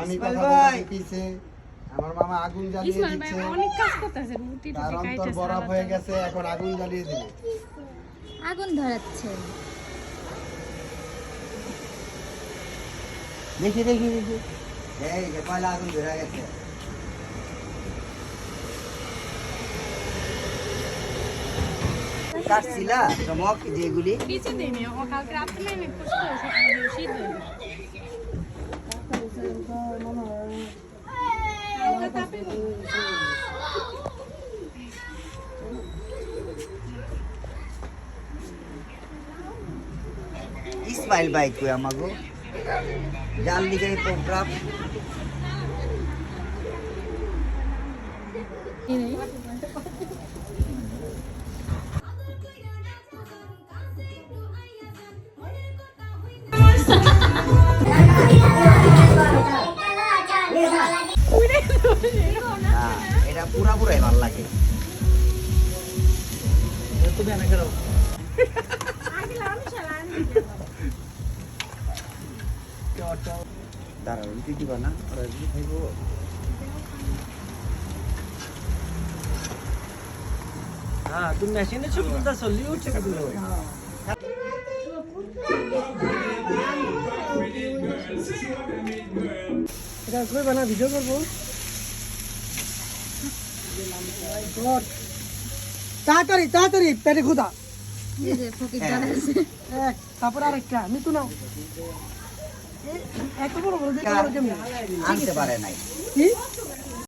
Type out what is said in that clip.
আমি কথা বলতে পিছে আমার মামা আগুন জ্বালিয়ে ইসমাইল ভাই দিচ্ছে অনেক কাজ করতেছে রুটি তার টুটি অন্তর খাইতেছে বরফ হয়ে গেছে এখন আগুন জ্বালিয়ে দিবে আগুন ধরাচ্ছে। দেখি দেখি দেখি এই যে পয়লা আগুন ধরে গেছে কাটছিলা চমক যেগুলি কিছু দিনই ও কালকে রাতে নেমে পুষ্প সকালে শীত হয়ে হালকা তাপে ইসমাইল ভাই কই আমাগো জাল দিকে প্রোগ্রাম এটা পুরাপুরাই ভালো লাগে দাঁড়াও রুটি দিবা না ওরা রুটি খাইবো হ্যাঁ তুমি মেশিনে ছবি তুলতেছো লিউ ছবি তুলো এটা করবে না ভিডিও করবো তাড়াতাড়ি তাড়াতাড়ি পেটে ক্ষুধা এই যে ফকির জানাচ্ছে। তারপর আরেকটা নিতু নাও এত বড় বড় দেখতে পারো কেমন আনতে পারে নাই কি